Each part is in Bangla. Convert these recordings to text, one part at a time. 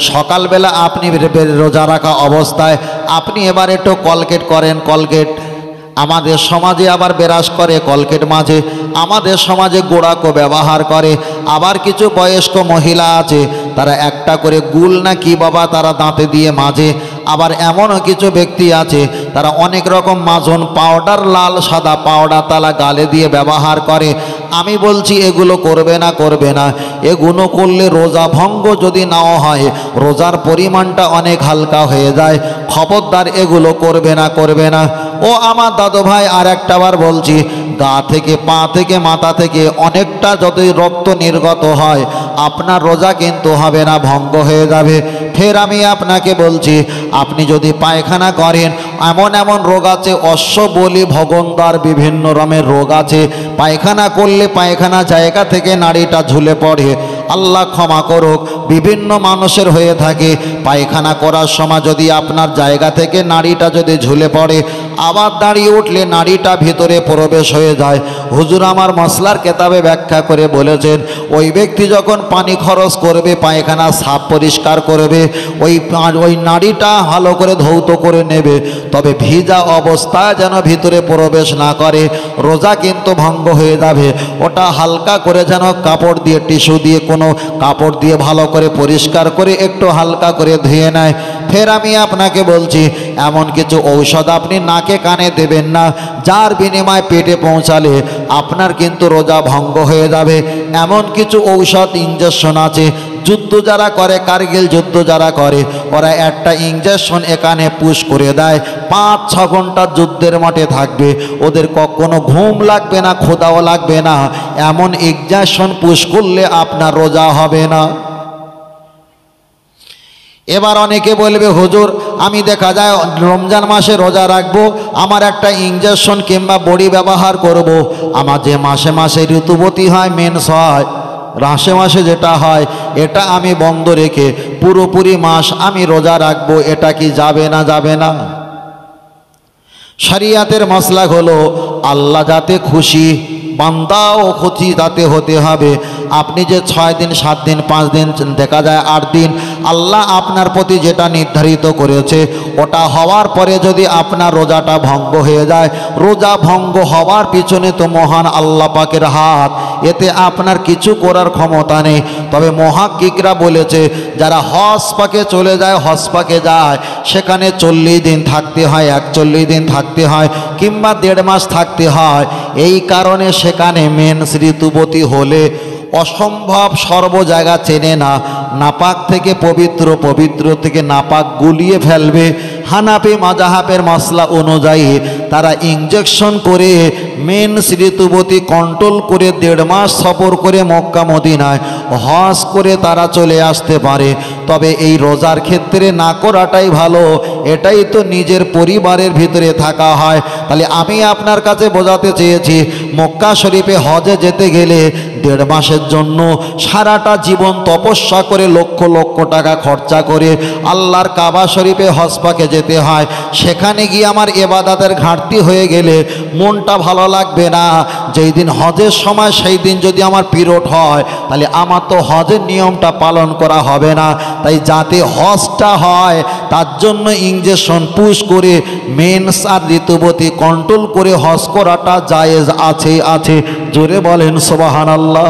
সকালবেলা আপনি রোজা রাখা অবস্থায় আপনি এবার একটু কলগেট করেন। কলগেট আমাদের সমাজে আবার বিরাজ করে কলগেট মাঝে, আমাদের সমাজে গোড়াকো ব্যবহার করে। আবার কিছু বয়স্ক মহিলা আছে তারা একটা করে গুল না কি বাবা তারা দাঁতে দিয়ে মাজে। আবার এমনও কিছু ব্যক্তি আছে তারা অনেক রকম মাজন পাউডার, লাল সাদা পাউডার তারা গালে দিয়ে ব্যবহার করে। আমি বলছি এগুলো করবে না। এগুলো করলে রোজা ভঙ্গ যদি নাও হয়, রোজার পরিমাণটা অনেক হালকা হয়ে যায়। খবরদার এগুলো করবে না। ও আমার দাদু ভাই, আর একটা বার বলছি, গা থেকে পা থেকে মাথা থেকে অনেকটা যদি রক্ত নির্গত হয় আপনার রোজা কিন্তু হবে না, ভঙ্গ হয়ে যাবে। ফের আমি আপনাকে বলছি, আপনি যদি পায়খানা করেন, এমন রোগ আছে, অশ্ব বলি ভগন্দার বিভিন্ন রকমের রোগ আছে। পায়খানা করলে পায়খানা জায়গা থেকে নাড়িটা ঝুলে পড়ে। আল্লাহ ক্ষমা করুক, বিভিন্ন মানুষের হয়ে থাকে। পায়খানা করার সময় যদি আপনার জায়গা থেকে নাড়িটা যদি ঝুলে পড়ে, আবার দাঁড়িয়ে উঠলে নাড়িটা ভিতরে প্রবেশ হয়ে যায়। হুজুর আমার মশলার কেতাবে ব্যাখ্যা করে বলেছেন, ওই ব্যক্তি যখন পানি খরচ করবে, পায়খানা সাফ পরিষ্কার করবে, ওই নাড়িটা ভালো করে ধৌত করে নেবে, তবে ভিজা অবস্থায় যেন ভিতরে প্রবেশ না করে, রোজা কিন্তু ভঙ্গ হয়ে যাবে। ওটা হালকা করে যেন কাপড় দিয়ে, টিস্যু দিয়ে, কোনো কাপড় দিয়ে ভালো করে পরিষ্কার করে একটু হালকা করে ধুয়ে নেয়। ফের আমি আপনাকে বলছি, এমন কিছু ঔষধ আপনি নাকে কানে দেবেন না যার বিনিময়ে পেটে পৌঁছালে আপনার কিন্তু রোজা ভঙ্গ হয়ে যাবে। এমন কিছু ঔষধ, ইঞ্জেকশন আছে। যুদ্ধ যারা করে, কারগিল যুদ্ধ যারা করে, ওরা একটা ইঞ্জেকশন এখানে পুশ করে দেয়, 5-6 ঘন্টা যুদ্ধের মাঠে থাকবে, ওদের কখনো ঘুম লাগবে না, ক্ষুধাও লাগবে না। এমন ইঞ্জেকশন পুশ করলে আপনার রোজা হবে না। এবার অনেকে বলবে, হুজুর আমি দেখা যায় রমজান মাসে রোজা রাখবো, আমার একটা ইঞ্জেকশন কিংবা বড়ি ব্যবহার করব। আমার যে মাসে মাসে ঋতুবতী হয়, মেন্স হয়, মাসে যেটা হয়, এটা আমি বন্ধ রেখে পুরোপুরি মাস আমি রোজা রাখবো, এটা কি যাবে না? শরিয়াতের মাসলা হলো, আল্লাহ যাতে খুশি, বান্দাও খুশি তাতে হতে হবে। আপনি যে 6 দিন 7 দিন 5 দিন, দেখা যায় 8 দিন, আল্লাহ আপনার প্রতি যেটা নির্ধারিত করেছে ওটা হওয়ার পরে যদি আপনার রোজাটা ভঙ্গ হয়ে যায়, রোজা ভঙ্গ হওয়ার পিছনে তো মহান আল্লাহ পাকের হাত, এতে আপনার কিছু করার ক্ষমতা নেই। তবে মুহাক্কিকরা বলেছে, যারা হজ পাকে চলে যায়, হজ পাকে যায়, সেখানে 40 দিন থাকতে হয়, 41 দিন থাকতে হয়, কিংবা 1.5 মাস থাকতে হয়। এই কারণে সেখানে মেন্স ঋতুবতী হলে অসম্ভব সর্ব জায়গা চেনে না, নাপাক থেকে পবিত্র, পবিত্র থেকে নাপাক গুলিয়ে ফেলবে। হানাফি মাযহাবের মাসলা অনুযায়ী তারা ইনজেকশন করে মেন্স ঋতুবতী কন্ট্রোল করে 1.5 মাস সফর করে মক্কা মদিনায় হজ করে তারা চলে আসতে পারে। তবে এই রোজার ক্ষেত্রে না করাটাই ভালো, এটাই তো নিজের পরিবারের ভিতরে থাকা হয়। তাহলে আমি আপনার কাছে বোঝাতে চেয়েছি, মক্কা শরীফে হজে যেতে গেলে 1.5 মাসের জন্য সারাটা জীবন তপস্যা করে লক্ষ লক্ষ টাকা খরচা করে আল্লাহর কাবা শরীফে হজ পাকে যেতে হয়। সেখানে গিয়ে আমার ইবাদতের ঘাটতি হয়ে গেলে মনটা ভালো লাগবে না। যেই দিন হজের সময় সেই দিন যদি আমার পিরিয়ড হয়, তাহলে আমার তো হজের নিয়মটা পালন করা হবে না। তাই যাতে হজটা হয় তার জন্য ইনজেকশন পুশ করে মেন্স আর ঋতুবতী কন্ট্রোল করে হজ করাটা জায়েজ আছে। জোরে বলেন সুবহানাল্লাহ।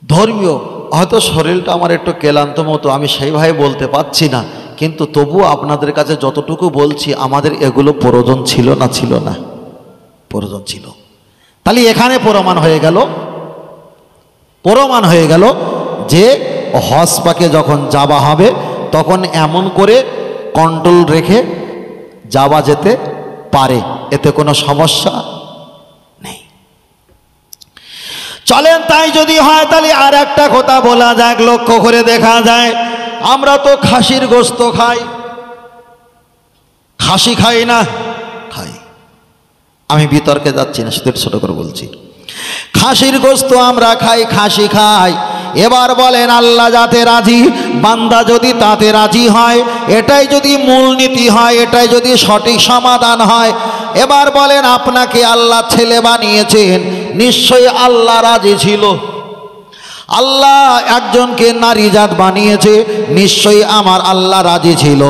ধর্মীয় হয়তো শরীরটা আমার একটু ক্লান্ত মতো, আমি সেইভাবে বলতে পারছি না, কিন্তু তবুও আপনাদের কাছে যতটুকু বলছি, আমাদের এগুলো প্রয়োজন ছিল না? প্রয়োজন ছিল। তাহলে এখানে প্রমাণ হয়ে গেল যে হজ পাকে যখন যাওয়া হবে তখন এমন করে কন্ট্রোল রেখে যাওয়া যেতে পারে, এতে কোনো সমস্যা নেই। চলেন তাই যদি হয় তাহলে আর একটা কথা বলা যাক। লক্ষ্য করে দেখা যায়, আমরা তো খাসির গোশত খাই, খাসি খাই না? খাই। আমি বিতর্কে যাচ্ছি না, শুধু ছোট করে বলছি, খাসির গোশত আমরা খাই, খাসি খাই। এবার বলেন, আল্লাহ যাতে রাজি, বান্দা যদি তাতে রাজি হয়, এটাই যদি মূলনীতি হয়, এটাই যদি সঠিক সমাধান হয়, এবার বলেন আপনাকে আল্লাহ ছেলে বানিয়েছেন, নিশ্চয়ই আল্লাহ রাজি ছিল। আল্লাহ একজনকে নারী জাত বানিয়েছে, নিশ্চয়ই আমার আল্লাহ রাজি ছিল।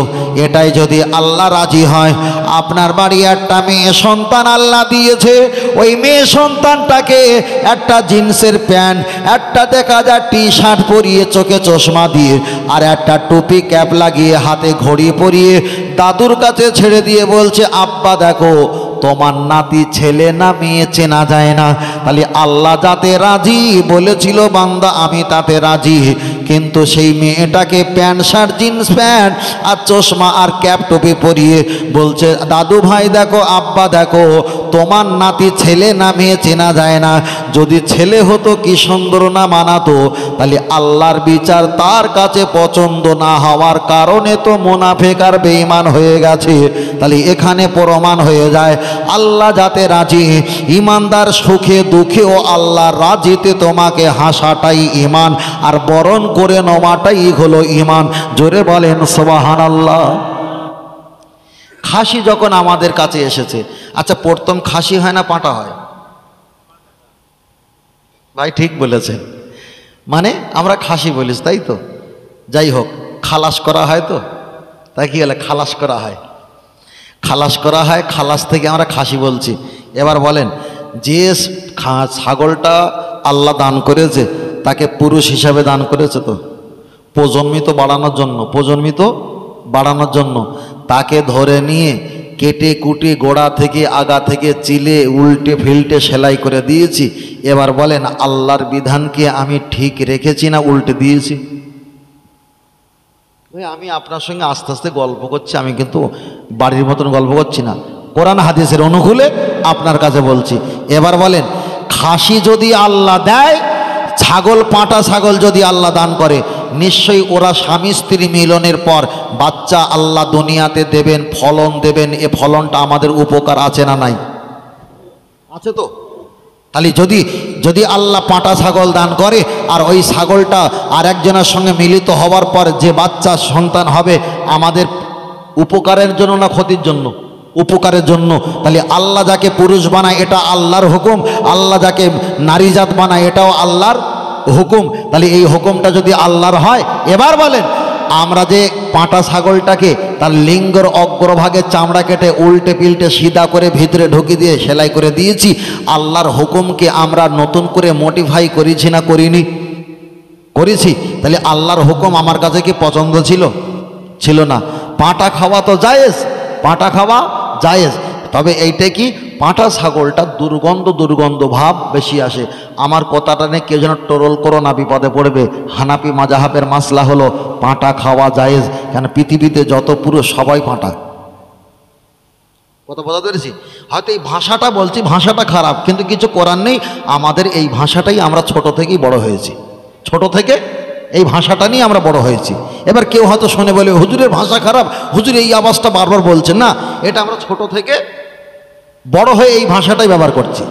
এটাই যদি আল্লাহ রাজি হয়, আপনার বাড়ি একটা মেয়ে সন্তান আল্লাহ দিয়েছে, ওই মেয়ে সন্তানটাকে একটা জিন্সের প্যান্ট, একটা দেখা যায় টি শার্ট পরিয়ে, চোখে চশমা দিয়ে, আর একটা টুপি ক্যাপ লাগিয়ে, হাতে ঘড়ি পরিয়ে দাদুর কাছে ছেড়ে দিয়ে বলছে, আব্বা দেখো তোমার নাতি ছেলে না মেয়ে চেনা যায় না। তাহলে আল্লাহ যাতে রাজি বলেছিল বান্দা আমি তাতে রাজি, কিন্তু সেই মেয়েটাকে প্যান্ট শার্ট, জিন্স প্যান্ট আর চশমা আর ক্যাপ টুপি পরিয়ে বলছে, দাদু ভাই দেখো, আব্বা দেখো তোমার নাতি ছেলে না মেয়ে চেনা যায় না। যদি ছেলে হতো কি সুন্দর না মানাতো। তাহলে আল্লাহর বিচার তার কাছে পছন্দ না হওয়ার কারণে তো মুনাফিক আর বেঈমান হয়ে গেছে। তাহলে এখানে প্রমাণ হয়ে যায় আল্লাহ যাতে রাজি, ইমানদার সুখে দুঃখেও আল্লাহ রাজিতে তোমাকে হাসাটাই ঈমান, আর বরণ করে নেওয়াটাই হলো ঈমান। জোরে বলেন সুবহানাল্লাহ। খাসি যখন আমাদের কাছে এসেছে, আচ্ছা প্রথম খাসি হয় না পাঁটা হয়? ভাই ঠিক বলেছেন, মানে আমরা খাসি বলিস তাই তো। যাই হোক, খালাস করা হয় তো, তাই কি হলে খালাস করা হয়, খালাস করা হয়, খালাস থেকে আমরা খাসি বলছি। এবার বলেন, যে ছাগলটা আল্লাহ দান করেছে তাকে পুরুষ হিসাবে দান করেছে তো, প্রজন্মিত বাড়ানোর জন্য, প্রজন্মিত বাড়ানোর জন্য তাকে ধরে নিয়ে কেটে কুটে গোড়া থেকে আগা থেকে চিলে উল্টে ফিল্টে সেলাই করে দিয়েছি। এবার বলেন আল্লাহর বিধানকে আমি ঠিক রেখেছি না উল্টে দিয়েছি? আমি আপনার সঙ্গে আস্তে আস্তে গল্প করছি, আমি কিন্তু বাড়ির মতন গল্প করছি না, কোরআন হাদিসের অনুকূলে আপনার কাছে বলছি। এবার বলেন, খাসি যদি আল্লাহ দেয়, ছাগল পাঁটা ছাগল যদি আল্লাহ দান করে, নিশ্চয়ই ওরা স্বামী স্ত্রী মিলনের পর বাচ্চা আল্লাহ দুনিয়াতে দেবেন, ফলন দেবেন। এ ফলনটা আমাদের উপকার আছে না নাই? আছে তো। তাহলে যদি আল্লাহ পাঁটা ছাগল দান করে আর ওই ছাগলটা আর একজনের সঙ্গে মিলিত হওয়ার পর যে বাচ্চা সন্তান হবে, আমাদের উপকারের জন্য না ক্ষতির জন্য? উপকারের জন্য। তাহলে আল্লাহ যাকে পুরুষ বানায় এটা আল্লাহর হুকুম, আল্লাহ যাকে নারী জাত বানায় এটাও আল্লাহর হুকুম। তাহলে এই হুকুমটা যদি আল্লাহর হয়, এবার বলেন আমরা যে পাঁটা ছাগলটাকে তার লিঙ্গর অগ্রভাগে চামড়া কেটে উল্টে পিল্টে সিধা করে ভিতরে ঢুকিয়ে দিয়ে সেলাই করে দিয়েছি, আল্লাহর হুকুমকে আমরা নতুন করে মডিফাই করেছি না করিনি? করেছি। তাহলে আল্লাহর হুকুম আমার কাছে কি পছন্দ ছিল? ছিল না। পাঁটা খাওয়া তো জায়েজ, পাঁটা খাওয়া জায়েজ, তবে এইটা কি পাঁটা ছাগলটা দুর্গন্ধ ভাব বেশি আসে। আমার কথাটা নিয়ে কেউ যেন টরোল করো না, বিপদে পড়বে। হানাফি মাযহাবের মাসলা হলো পাঁটা খাওয়া জায়েজ, কেন পৃথিবীতে যত পুরুষ সবাই পাঁটা। কথা বোঝাতে পেরেছি? হয়তো এই ভাষাটা বলছি, ভাষাটা খারাপ, কিন্তু কিছু করার নেই। আমাদের এই ভাষাটাই আমরা ছোট থেকেই বড় হয়েছি, ছোট থেকে এই ভাষাটা নিয়ে আমরা বড় হয়েছি। এবার কেউ হয়তো শুনে বলে হুজুরের ভাষা খারাপ, হুজুর এই আওয়াজটা বারবার বলছেন না, এটা আমরা ছোট থেকে বড় হয়ে এই ভাষাটাই ব্যবহার করছি।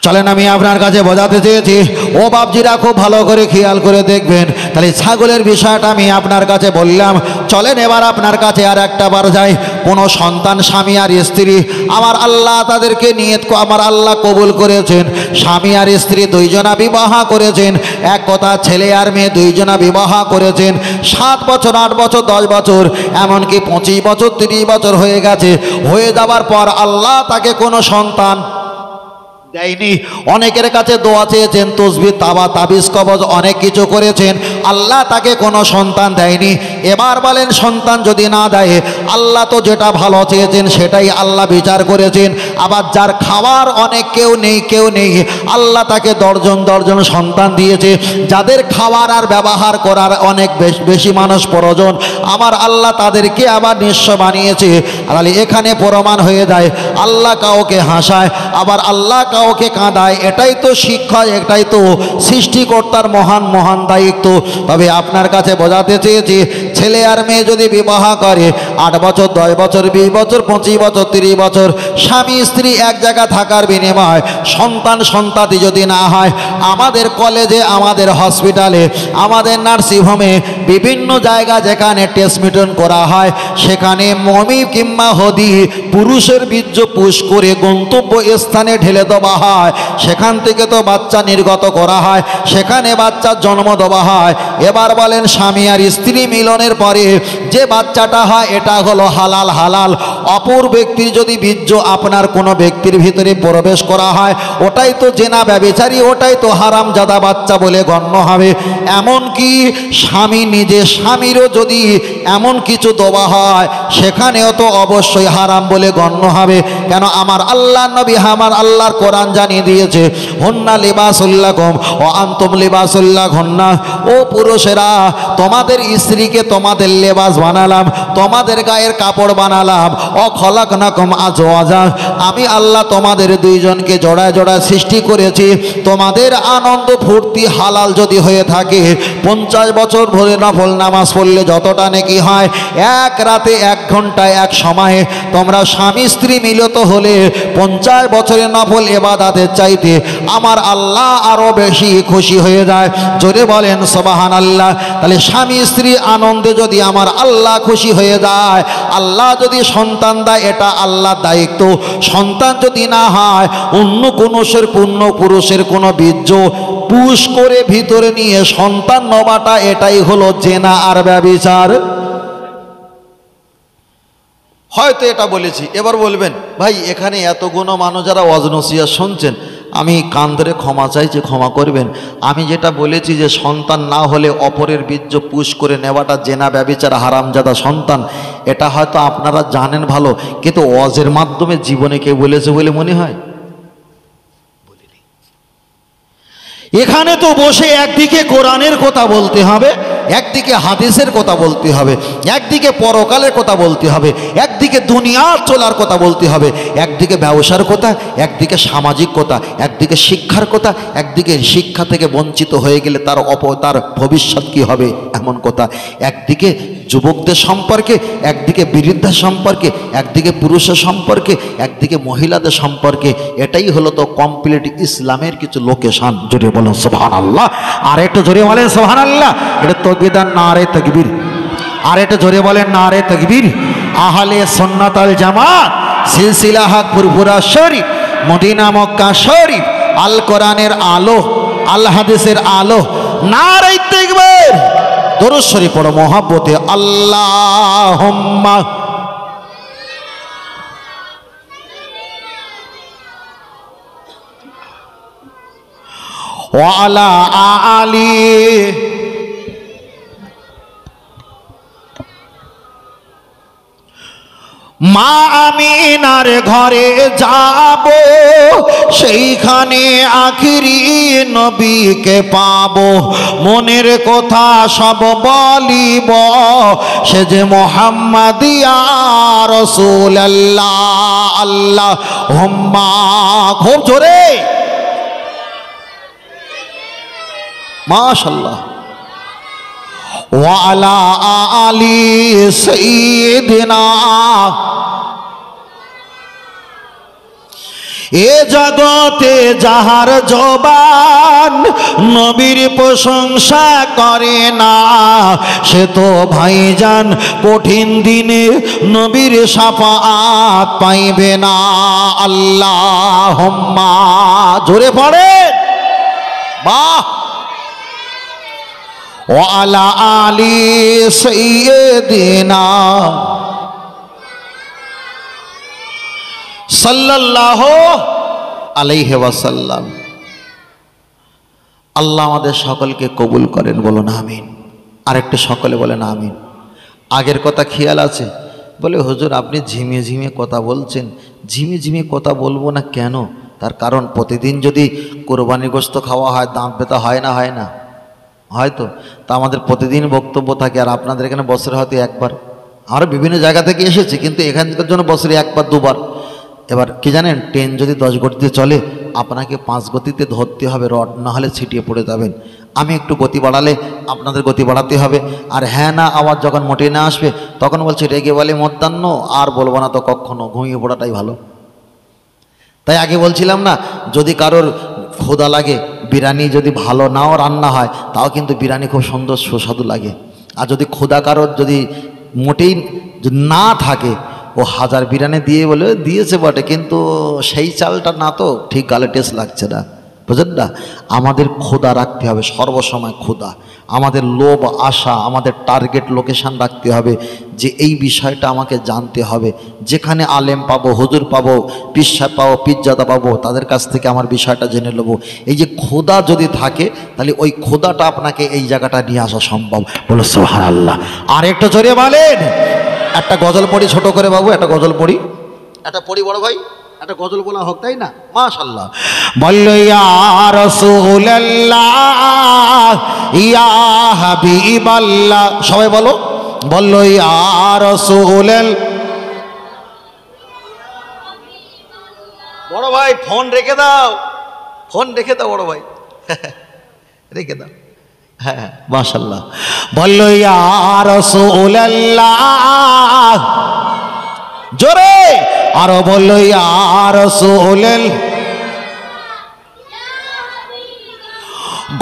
চলেন আমি আপনার কাছে বোঝাতে চেয়েছি, ও বাপজিরা খুব ভালো করে খেয়াল করে দেখবেন। তাহলে ছাগলের বিষয়টা আমি আপনার কাছে বললাম। চলেন এবার আপনার কাছে আর একটা বার যাই। কোনো সন্তান, স্বামী আর স্ত্রী, আমার আল্লাহ তাদেরকে নিয়ত আমার আল্লাহ কবুল করেছেন। স্বামী আর স্ত্রী দুইজনা বিবাহ করেছেন, এক কথা ছেলে আর মেয়ে দুইজনা বিবাহ করেছেন। 7 বছর, 8 বছর, 10 বছর, এমনকি 25 বছর, 30 বছর হয়ে গেছে। হয়ে যাওয়ার পর আল্লাহ তাকে কোনো সন্তান দেয়নি। অনেকের কাছে দোয়া চেয়েছেন, তসবিহ, তাবিজ, কবজ অনেক কিছু করেছেন, আল্লাহ তাকে কোনো সন্তান দেয়নি। এবার বলেন সন্তান যদি না দেয়, আল্লাহ তো যেটা ভালো চেয়েছেন সেটাই আল্লাহ বিচার করেছেন। আবার যার খাওয়ার অনেক কেউ নেই, আল্লাহ তাকে দর্জন সন্তান দিয়েছে। যাদের খাওয়ার আর ব্যবহার করার অনেক বেশি মানুষ প্রয়োজন, আমার আল্লাহ তাদেরকে আবার নিঃস্ব বানিয়েছে। তাহলে এখানে প্রমাণ হয়ে যায় আল্লাহ কাউকে হাসায়, আবার আল্লাহ কাউকে কাঁদায়। এটাই তো শিক্ষা, এটাই তো সৃষ্টিকর্তার মহান দায়িত্ব। তবে আপনার কাছে বোঝাতে চেয়েছি, ছেলে আর মেয়ে যদি বিবাহ করে 8 বছর, 10 বছর, 20 বছর, 25 বছর, 30 বছর স্বামী স্ত্রী এক জায়গা থাকার বিনিময় সন্তানদি যদি না হয়, আমাদের কলেজে, আমাদের হসপিটালে, আমাদের নার্সিংহোমে, বিভিন্ন জায়গা যেখানে টেস্ট মিটন করা হয়, সেখানে মমি কিংবা হদি পুরুষের বীর্য পুশ করে গন্তব্য স্থানে ঢেলে দেওয়া হয়। সেখান থেকে তো বাচ্চা নির্গত করা হয়, সেখানে বাচ্চার জন্ম দেওয়া হয়। এবার বলেন, স্বামী আর স্ত্রী মিলনের পরে যে বাচ্চাটা হয় এটা হলো হালাল। অপর ব্যক্তির যদি বীর্য আপনার কোনো ব্যক্তির ভিতরে প্রবেশ করা হয়, ওটাই তো জেনা ব্যভিচারী, ওটাই তো হারামজাদা বাচ্চা বলে গণ্য হবে। এমনকি স্বামী নিজে স্বামীরও যদি এমন কিছু দেওয়া হয়, সেখানেও তো অবশ্যই হারাম বলে গণ্য হবে। কেন? আমার আল্লাহ নবী, আমার আল্লাহর কোরআন জানিয়ে দিয়েছে, হুন্না লিবাসুল লাকুম ওয়া আনতুম লিবাসুল লাহুন্না। ও পুরুষেরা, তোমাদের স্ত্রীকে তোমাদের লেবাস বানালাম, তোমাদের গায়ের কাপড় বানালাম। ও খলাকনাকুম আজওয়াজা, আমি আল্লাহ তোমাদের দুইজনকে জোড়ায় জোড়ায় সৃষ্টি করেছি। তোমাদের আনন্দ ফুর্তি হালাল যদি হয়ে থাকে, 50 বছর ভরে নফল নামাজ পড়লে যতটা নেকি হয়, এক রাতে 1 ঘন্টায় 1 সময়ে তোমরা স্বামী স্ত্রী মিলিত হলে 50 বছরের নফল ইবাদতের চাইতে আমার আল্লাহ আরো বেশি খুশি হয়ে যায়। জোরে বলেন সুবহানাল্লাহ। তাহলে স্বামী স্ত্রী আনন্দে যদি আমার আল্লাহ খুশি হয়ে যায়, আল্লাহ যদি সন্তান দেয়, এটা আল্লাহর দায়িত্ব। সন্তান যদি না হয়, অন্য কোনো পুরুষের কোনো বীর্য পুশ করে ভিতরে নিয়ে সন্তান নেওয়াটা, এটাই হলো জেনা আর ব্যভিচার। হয়তো এটা বলেছি। এবার বলবেন, ভাই এখানে এতগুলো মানুষ যারা ওয়াজ নসিহত শুনছেন, আমি কান ধরে ক্ষমা চাইছি, ক্ষমা করবেন। আমি যেটা বলেছি যে সন্তান না হলে অপরের বীর্য পুশ করে নেওয়াটা জেনা ব্যভিচার হারামজাদা সন্তান, এটা হয়তো আপনারা জানেন ভালো, কিন্তু ওয়াজের মাধ্যমে জীবনে কে বলেছে বলে মনে হয়? এখানে তো বসে একদিকে কোরআনের কথা বলতে হবে, একদিকে হাদিসের কথা বলতে হবে, একদিকে পরকালের কথা বলতে হবে, একদিকে দুনিয়ার চলার কথা বলতে হবে, একদিকে ব্যবসার কথা, একদিকে সামাজিক কথা, একদিকে শিক্ষার কথা, একদিকে শিক্ষা থেকে বঞ্চিত হয়ে গেলে তার ভবিষ্যৎ কী হবে এমন কথা, একদিকে যুবকদের সম্পর্কে, একদিকে বৃদ্ধা সম্পর্কে, একদিকে পুরুষের সম্পর্কে, একদিকে মহিলাদের সম্পর্কে। এটাই হলো তো কমপ্লিট ইসলামের কিছু লোকেশন। জোরে বলেন সুবহানাল্লাহ। আর একটু জোরে বলেন সুবহানাল্লাহ। এটা তকবীর, নারে তাকবীর। আর একটু জোরে বলেন নারে তাকবীর। আহলে সুন্নাত ওয়াল জামাত, সিলসিলা হক ফুরফুরা শরীফ, মদিনা মক্কা শরীফ, আল কোরআনের আলো, আল হাদিসের আলো। নারে তাকবীর। দরুদ শরীফ পড়ো মহব্বতে। আল্লাহুম্মা ওয়া আলা আলি মা আমিনার ঘরে যাব, সেইখানে আখিরি নবীকে পাবো। মনের কথা সব বলিব, সে যে মুহাম্মাদিয়া রাসূলুল্লাহ। আল্লাহুম্মা, খুব জোরে মাশাআল্লাহ। ওয়া আলা আলি সাইয়্যিদিনা। এ জগতে যাহার জবান নবীর প্রশংসা করে না, সে তো ভাইজান কঠিন দিনে নবীর শাফাআত পাইবে না। আল্লাহুম্মা, জোরে পড়ে বাহ। ওয়া আলা আলি সাইয়্যিদিনা সাল্লাল্লাহু আলাইহি ওয়াসাল্লাম। আল্লাহ আমাদের সকলকে কবুল করেন, বলুন আমিন। আরেকটু সকলে বলেন আমিন। আগের কথা খেয়াল আছে? বলে হুজুর আপনি ঝিমিয়ে ঝিমিয়ে কথা বলছেন। ঝিমিয়ে ঝিমিয়ে কথা বলবো না কেন? তার কারণ প্রতিদিন যদি কোরবানি গোশত খাওয়া হয়, দাম পেতে হয় না? হয় না? হয়তো। তা আমাদের প্রতিদিন বক্তব্য থাকে, আর আপনাদের এখানে বছরে হয়তো একবার। আমরা বিভিন্ন জায়গা থেকে এসেছি, কিন্তু এখানকার জন্য বছরে একবার দুবার। এবার কি জানেন, ট্রেন যদি 10 গতিতে চলে আপনাকে 5 গতিতে ধরতে হবে রড, না হলে ছিটিয়ে পড়ে যাবেন। আমি একটু গতি বাড়ালে আপনাদের গতি বাড়াতে হবে। আর হ্যাঁ না আওয়াজ যখন মোটে না আসবে তখন বলছি রেগে বলে মধ্যাহ্ন, আর বলবো না তো কখনো, ঘুমিয়ে পড়াটাই ভালো। তাই আগে বলছিলাম না, যদি কারোর ক্ষুধা লাগে, বিরিয়ানি যদি ভালো নাও রান্না হয় তাও কিন্তু বিরিয়ানি খুব সুন্দর সুস্বাদু লাগে। আর যদি ক্ষুধা কারোর যদি মোটেই না থাকে, ও 1000 বিরিয়ানি দিয়ে বলে দিয়েছে বটে, কিন্তু সেই চালটা না তো ঠিক গালে টেস্ট লাগছে না, বুঝলেন না? আমাদের ক্ষুধা রাখতে হবে সর্বসময়, ক্ষুধা আমাদের, লোভ আশা আমাদের টার্গেট লোকেশান রাখতে হবে যে এই বিষয়টা আমাকে জানতে হবে। যেখানে আলেম পাবো, হুজুর পাবো, পীর সাহেব পাবো, পীরজাদা পাবো, তাদের কাছ থেকে আমার বিষয়টা জেনে নেবো। এই যে ক্ষুধা যদি থাকে তাহলে ওই ক্ষুধাটা আপনাকে এই জায়গাটা নিয়ে আসা সম্ভব। বলো সুবহানাল্লাহ। আর একটু জোরে বলেন। একটা গজল পড়ি ছোট করে বাবু, একটা গজল পড়ি, একটা পড়ি বড় ভাই, একটা গজল বলা হোক, তাই না? মাশাআল্লাহ। বললো ইয়া রাসূলুল্লাহ ইয়া হাবিবাল্লাহ, সবাই বলো, বললো ইয়া রাসূলুল। বড় ভাই ফোন রেখে দাও, ফোন রেখে দাও বড় ভাই, রেখে দাও। হ্যাঁ মাশাআল্লাহ। বললো ইয়া রাসূলুল্লাহ, জোরে আরো বললো ইয়া রাসূলুল।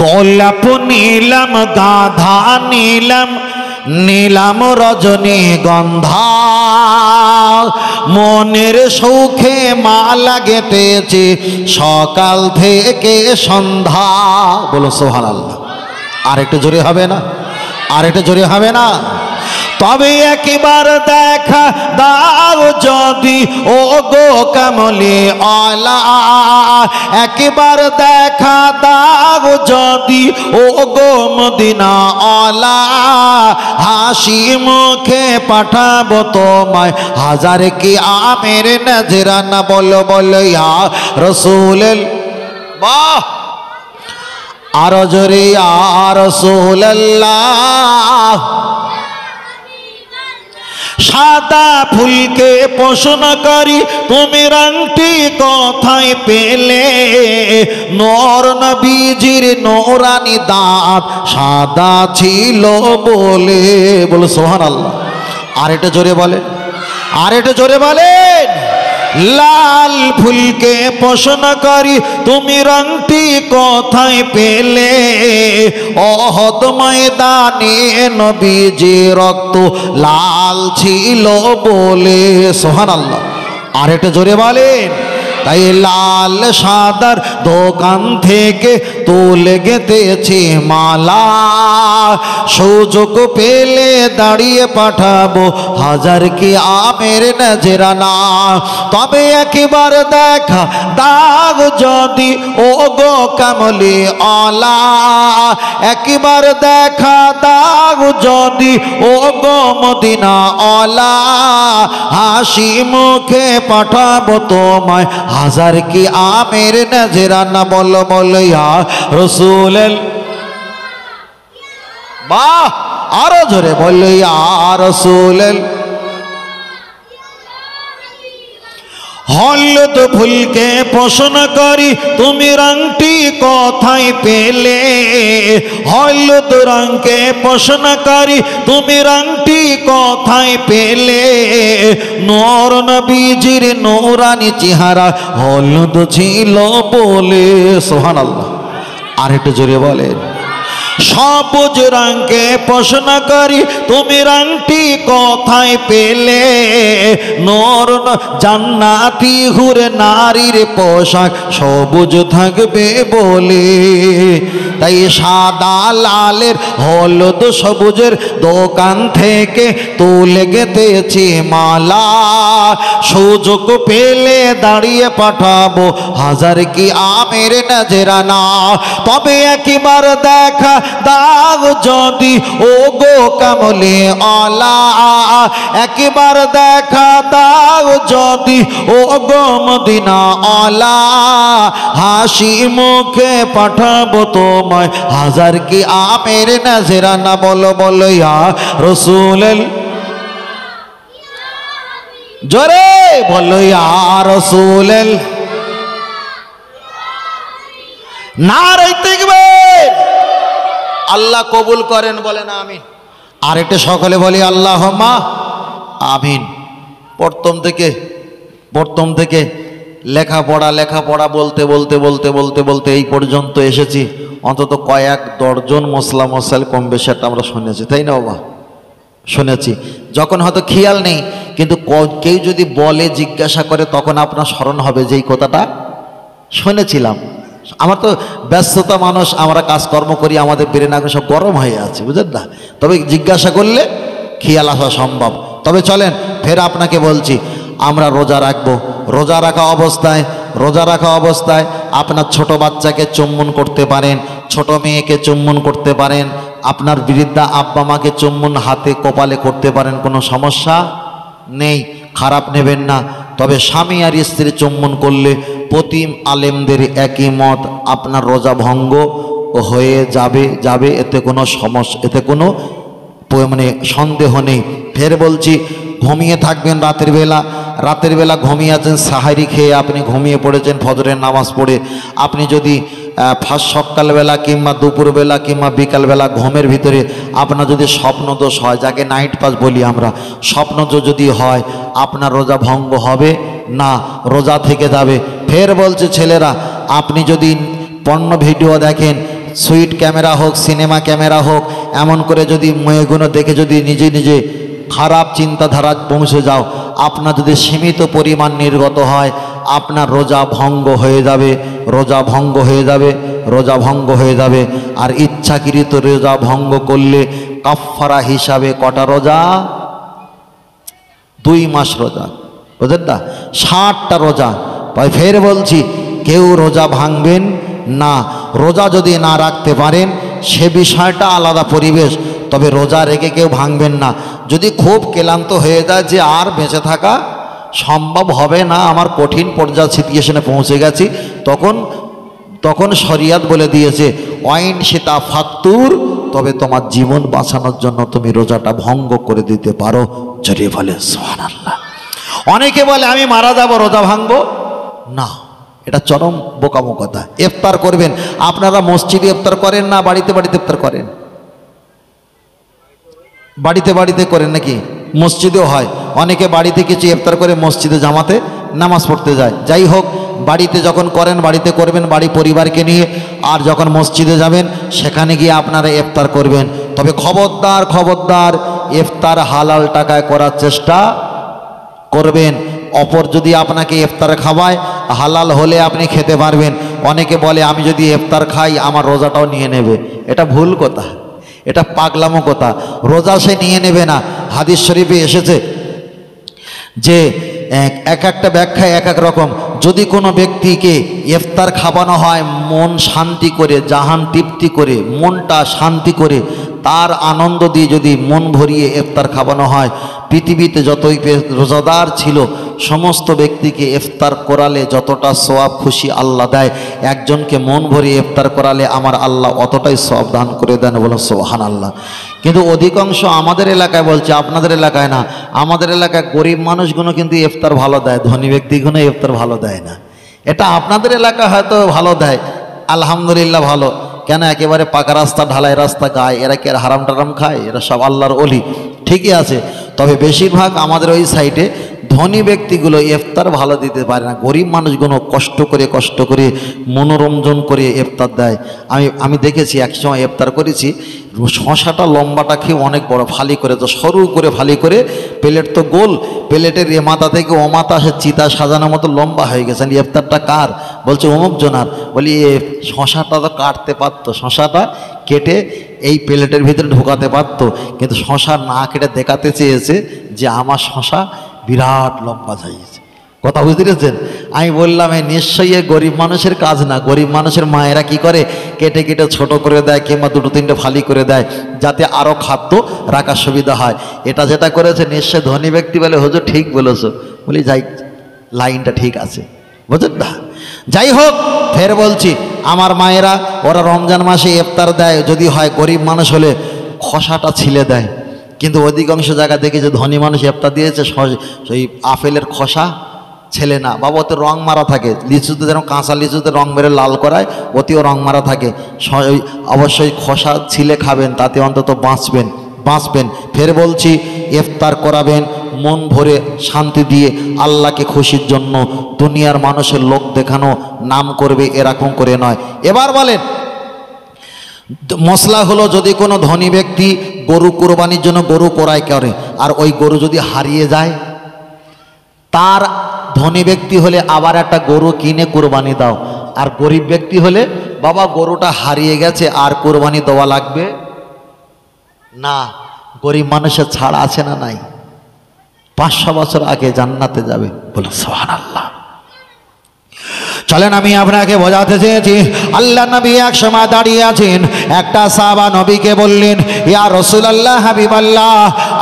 গোলাপ নীলাম, গাধা নীলাম, নীলাম রজনীগন্ধা, মনের সৌখে মালা গেঁথেছি সকাল থেকে সন্ধ্যা। বলো সুবহানাল্লাহ। আর একটু জোরে হবে না? আর একটু জোরে হবে না? তবে একবার দেখা দাও যদি ও গো কামলি আলা, একবার দেখা দাও যদি ও গো মদিনা আলা, হাসি মুখে পাঠাবো তোমায় 1000 কি আমের নজরানা। বলো বলো ইয়া রাসূলুল। বাহ, আরো জোরে ইয়া রাসূলুল্লাহ। সাদা ফুলকে প্রশ্ন করি তুমি রংটি কোথায় পেলে, নূর নবীজির নূরানি দাঁত সাদা ছিল বলে। বলো সুবহানাল্লাহ। আর এটা জোরে বলেন, আর এটা জোরে বলেন। লাল ফুলকে প্রশ্ন করি তুমি রংটি কোথায় পেলে, ওহদ ময়দানে নবীজি রক্ত লাল ছিল বলে। সুবহানাল্লাহ। আর এটা জোরে বলেন। তাই লাল সাদার দোকান থেকে তুলে গেঁথেছি মালা, সুযোগ পেলে দাঁড়িয়ে পাঠাবো 1000 কি আমের নজরানা। তবে একবার দেখা দাও যদি ও গো কামলি আলা, একবার দেখা দাও যদি ও গো মদিনা আলা, হাসি মুখে পাঠাবো তোমায় 1000 কি আমের নজরানা। বলো বলো ইয়া রাসূলুল। বাহ, আরো জোরে বলো ইয়া রাসূলুল। হলুদ ফুলকে প্রশ্ন করি তুমি রংটি কোথায় পেলে, হলুদ রঙকে প্রশ্ন করি তুমি রংটি কোথায় পেলে, নূর নবীজির নূরানি চেহারা হলুদ ছিল বলে। সুবহানাল্লাহ। আর একটু জোরে বলেন। সবুজ রঙকে প্রশ্ন করি তুমি রংটি কোথায় পেলে, নূর জান্নাতি হুরে নারীর পোশাক সবুজ থাকবে বলে। তাই সাদা লালের হলুদ সবুজের দোকান থেকে তুলে গেঁথেছি মালা, সুযোগ পেলে দাঁড়িয়ে পাঠাবো 1000 কি আমের নজরানা। তবে একবার দেখা দাও যদি ও গো কামলি আলা, একবার দেখা দাও যদি ও গো মদিনা আলা, হাসি মুখে পাঠাবো তোমায় 1000 কি আমের নজরানা। বলো বলো ইয়া রাসূলুল। জোরে বলো ইয়া রাসূলুল্লাহ, নারে তাকবীর। আল্লাহ কবুল করেন, বলেন আমিন। আর এটা সকলে বলি আল্লাহুম্মা আমিন। প্রথম থেকে লেখাপড়া বলতে বলতে বলতে বলতে বলতে এই পর্যন্ত এসেছি। অন্তত কয়েক দর্জন মশলা মশাল কম বেশি একটা আমরা শুনেছি, তাই না বাবা? শুনেছি। যখন হয়তো খেয়াল নেই, কিন্তু কেউ যদি বলে, জিজ্ঞাসা করে, তখন আপনার স্মরণ হবে যে এই কথাটা শুনেছিলাম। আমার তো ব্যস্ততা মানুষ, আমরা কাজকর্ম করি, আমাদের ব্রেনাগুলো সব গরম হয়ে আছে, বুঝলেন না? তবে জিজ্ঞাসা করলে খেয়াল আসা সম্ভব। তবে চলেন ফের আপনাকে বলছি, আমরা রোজা রাখবো। রোজা রাখা অবস্থায় আপনার ছোট বাচ্চাকে চুম্বন করতে পারেন, ছোট মেয়েকে চুম্বন করতে পারেন, আপনার বৃদ্ধা আব্বা মাকে চুম্বন হাতে কপালে করতে পারেন, কোনো সমস্যা নেই, খারাপ নেবেন না। তবে স্বামী আর স্ত্রী চুম্বন করলে প্রতি আলেমদের একই মত, আপনার রোজা ভঙ্গ হয়ে যাবে, এতে কোনো সমস্যা, এতে কোনো মানে সন্দেহ নেই। ফের বলছি, ঘুমিয়ে থাকবেন রাতের বেলা ঘুমিয়ে আছেন, সাহারি খেয়ে আপনি ঘুমিয়ে পড়েছেন, ফজরের নামাজ পড়ে আপনি যদি ফার্স্ট সকালবেলা কিংবা দুপুরবেলা কিংবা বিকালবেলা ঘুমের ভিতরে আপনার যদি স্বপ্নদোষ হয়, যাকে নাইট পাস বলি আমরা, স্বপ্নদোষ যদি হয়, আপনার রোজা ভঙ্গ হবে না, রোজা থেকে যাবে। ফের বলছে ছেলেরা, আপনি যদি পর্ন ভিডিও দেখেন, সুইট ক্যামেরা হোক, সিনেমা ক্যামেরা হোক, এমন করে যদি মেয়েগুলো দেখে যদি নিজে খারাপ চিন্তাধারা পৌঁছে যাও, আপনার যদি সীমিত পরিমাণ নির্গত হয়, আপনার রোজা ভঙ্গ হয়ে যাবে। আর ইচ্ছাকৃত রোজা ভঙ্গ করলে কাফারা হিসাবে কটা রোজা? 2 মাস রোজা, বুঝলেন না? 60টা রোজা। ফের বলছি, কেউ রোজা ভাঙবেন না। রোজা যদি না রাখতে পারেন সে বিষয়টা আলাদা পরিবেশ, তবে রোজা রেখে কেউ ভাঙবেন না। যদি খুব ক্লান্ত হয়ে যায় যে আর বেঁচে থাকা সম্ভব হবে না, আমার কঠিন পর্যায় সিচুয়েশনে পৌঁছে গেছি, তখন শরিয়াত বলে দিয়েছে ওয়াইন সীতা ফাত্তুর, তবে তোমার জীবন বাঁচানোর জন্য তুমি রোজাটা ভঙ্গ করে দিতে পারো। জোরে বলে সুবহানাল্লাহ। অনেকে বলে আমি মারা যাব, রোজা ভাঙবো না, এটা চরম বোকামো কথা। ইফতার করবেন, আপনারা মসজিদে ইফতার করেন না বাড়িতে ইফতার করেন? বাড়িতে করেন নাকি? মসজিদেও হয়, অনেকে বাড়িতে কিছু ইফতার করে মসজিদে জামাতে নামাজ পড়তে যায়। যাই হোক, বাড়িতে যখন করেন বাড়িতে করবেন, বাড়ি পরিবারকে নিয়ে। আর যখন মসজিদে যাবেন সেখানে গিয়ে আপনারা ইফতার করবেন। তবে খবরদার ইফতার হালাল টাকায় করার চেষ্টা করবেন। অপর যদি আপনাকে ইফতার খাওয়ায়, হালাল হলে আপনি খেতে পারবেন। অনেকে বলে আমি যদি ইফতার খাই আমার রোজাটাও নিয়ে নেবে। এটা ভুল কথা, এটা পাগলামো কথা। রোজা সে নিয়ে নেবে না। হাদিস শরীফে এসেছে যে এক একটা ব্যাখ্যায় এক এক রকম। যদি কোনো ব্যক্তিকে ইফতার খাওয়ানো হয় মন শান্তি করে, জাহান তৃপ্তি করে, মনটা শান্তি করে, তার আনন্দ দিয়ে যদি মন ভরিয়ে ইফতার খাওয়ানো হয়, পৃথিবীতে যতই রোজাদার ছিল সমস্ত ব্যক্তিকে ইফতার করালে যতটা সওয়াব খুশি আল্লাহ দেয়, একজনকে মন ভরিয়ে ইফতার করালে আমার আল্লাহ অতটাই সওয়াব দান করে দেন। বলো সুবহানাল্লাহ। কিন্তু অধিকাংশ আমাদের এলাকায়, বলছে আপনাদের এলাকায় না, আমাদের এলাকায় গরিব মানুষগুলো কিন্তু ইফতার ভালো দেয়, ধনী ব্যক্তিগুলো ইফতার ভালো দেয় না। এটা আপনাদের এলাকা হয়তো ভালো দেয়, আলহামদুলিল্লাহ ভালো। কেন? একেবারে পাকা রাস্তা, ঢালাই রাস্তা গায়, এরা কি আর হারাম টারাম খায়? এরা সব আল্লাহর ওলি, ঠিকই আছে। তবে বেশিরভাগ আমাদের ওই সাইডে ধনী ব্যক্তিগুলো ইফতার ভালো দিতে পারে না, গরিব মানুষগুলো কষ্ট করে মনোরঞ্জন করে ইফতার দেয়। আমি দেখেছি, এক সময় ইফতার করেছি, শশাটা লম্বাটা খেয়ে অনেক বড় ফালি করে, তো সরু করে ফালি করে, প্লেট তো গোল, প্লেটের এ মাথা থেকে ও মাথা সে চিতা সাজানোর মতো লম্বা হয়ে গেছে। ইফতারটা কার? বলছে অমুক জনার। বলি এ শশাটা তো কাটতে পারতো, শশাটা কেটে এই প্লেটের ভিতরে ঢোকাতে পারতো, কিন্তু শশা না কেটে দেখাতে চেয়েছে যে আমার শশা বিরাট লম্বা যাইছে। কথা বুঝতে পেরেছেন? আমি বললাম এই নিশ্চয়ই গরিব মানুষের কাজ না। গরিব মানুষের মায়েরা কি করে, কেটে কেটে ছোট করে দেয় কিংবা 2-3টে ফালি করে দেয়, যাতে আরও খাদ্য রাখার সুবিধা হয়। এটা যেটা করেছে নিশ্চয় ধনী ব্যক্তি বলে হুজুর ঠিক বলেছো। বলি যাই, লাইনটা ঠিক আছে, বুঝলেন না? যাই হোক, ফের বলছি, আমার মায়েরা ওরা রমজান মাসে ইফতার দেয়, যদি হয় গরিব মানুষ হলে খোসাটা ছিলে দেয়। কিন্তু অধিকাংশ জায়গা দেখি যে ধনী মানুষ ইফতার দিয়েছে সেই আপেলের খোসা ছেলে না বাবা, ওতে রং মারা থাকে, লিচুতে যেন কাঁচা লিচুতে রং মেরে লাল করায়, ওতেও রং মারা থাকে। অবশ্যই খোসা ছিলে খাবেন, তাতে অন্তত বাঁচবেন। ফের বলছি, ইফতার করাবেন মন ভরে শান্তি দিয়ে, আল্লাহকে খুশির জন্য। দুনিয়ার মানুষের লোক দেখানো নাম করবে এরকম করে নয়। এবার বলেন, মশলা হলো যদি কোনো ধনী ব্যক্তি গরু কোরবানির জন্য গরু ক্রয় করে, আর ওই গরু যদি হারিয়ে যায়, তার ধনী ব্যক্তি হলে আবার একটা গরু কিনে কোরবানি দাও। আর গরিব ব্যক্তি হলে বাবা গরুটা হারিয়ে গেছে আর কোরবানি দেওয়া লাগবে না। গরিব মানুষের ছাড় আছে না নাই? 500 বছর আগে জান্নাতে যাবে, বলো সুবহানাল্লাহ। চলেন আমি আপনাকে বোঝাতে চেয়েছি, আল্লাহ নবী এক সময় দাঁড়িয়ে আছেন, একটা সাহাবা নবীকে বললেন, ইয়া রাসূলুল্লাহ হাবিবাল্লাহ,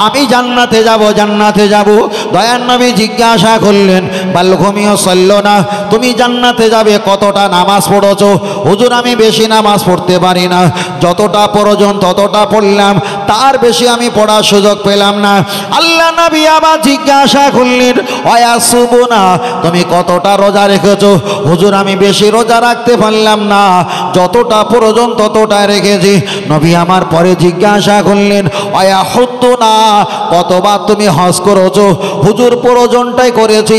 আমি জান্নাতে যাব। দয়ার নবী জিজ্ঞাসা করলেন, বাল ঘুমিও চললো না, তুমি জান্নাতে যাবে কতটা নামাজ পড়েছো? হুজুর আমি বেশি নামাজ পড়তে পারি না, যতটা প্রয়োজন ততটা পড়লাম, তার বেশি আমি পড়ার সুযোগ পেলাম না। আল্লাহ নবী আবার জিজ্ঞাসা করলেন, ওয়াসুবুনা, তুমি কতটা রোজা রেখেছো? হুজুর আমি বেশি রোজা রাখতে পারলাম না, যতটা প্রয়োজন ততটা রেখেছি। নবী আমার পরে জিজ্ঞাসা করলেন, ওয়াহুদ্দুনা, কতবার তুমি হজ করেছো? হুজুর প্রয়োজনটাই করেছি,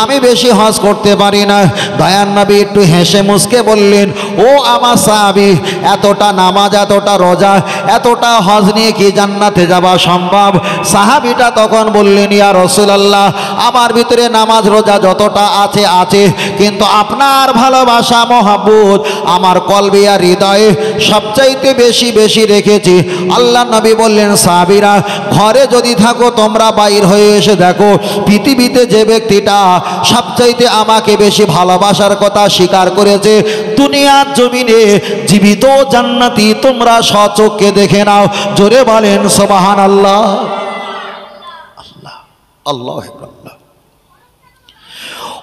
আমি বেশি হজ করতে পারি না। দয়ার নবী একটু হেসে মুসকে বললেন, ও আমার সাহাবী, এতটা নামাজ, এতটা রোজা, এতটা হজ নিয়ে কি জান্নাতে যাওয়া সম্ভব? সাহাবীটা তখন বললেন, ইয়া রাসূলুল্লাহ, আমার ভিতরে নামাজ রোজা যতটা আছে, কিন্তু আপনার ভালোবাসা মহব্বত আমার কলবে আর হৃদয়ে সবচাইতে বেশি রেখেছি। আল্লাহ নবী বললেন, সাহাবীরা ঘরে যদি থাকো তোমরা বাইর হয়ে এসে দেখো, পৃথিবীতে যে ব্যক্তিটা সবচাইতে আমাকে বেশি ভালোবাসার কথা স্বীকার করেছে, দুনিয়ার জমিনে জীবিত জান্নাতি তোমরা স্বচক্ষে দেখে নাও। জোরে বলেন সুবহানাল্লাহ। আল্লাহ আল্লাহু আকবার।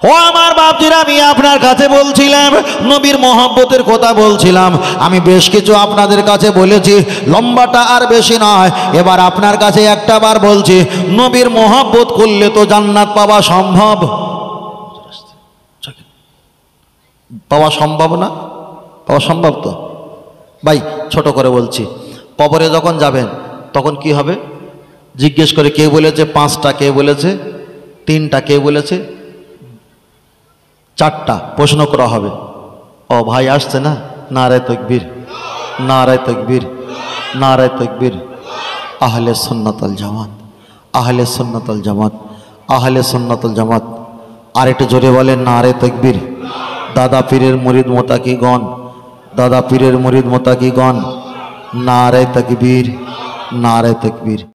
ও আমার বাপজিরা, আমি আপনার কাছে বলছিলাম, নবীর মহব্বতের কথা বলছিলাম। আমি বেশ কিছু আপনাদের কাছে বলেছি, লম্বাটা আর বেশি নয়। এবার আপনার কাছে একটা বার বলছি, নবীর মহব্বত করলে তো জান্নাত পাওয়া সম্ভব। পাওয়া সম্ভব না? পাওয়া সম্ভব তো ভাই। ছোট করে বলছি, কবরে যখন যাবেন তখন কি হবে? জিজ্ঞেস করে, কে বলেছে 5টা, কে বলেছে 3টা, কে বলেছে 4টা, প্রশ্ন করা হবে। ও ভাই আসছে না? নারে তাকবীর, নারে তাকবীর, নারে তাকবীর। আহলে সুন্নাতুল জামাত, আহলে সুন্নাতুল জামাত, আহলে সুন্নাতুল জামাত। আর একটু জোরে বলেন নারে তাকবীর। দাদা পীরের মুরিদ মোতাকিগণ, দাদা পীরের মুরিদ মোতাকিগণ, নারে তাকবীর, নারে তাকবীর।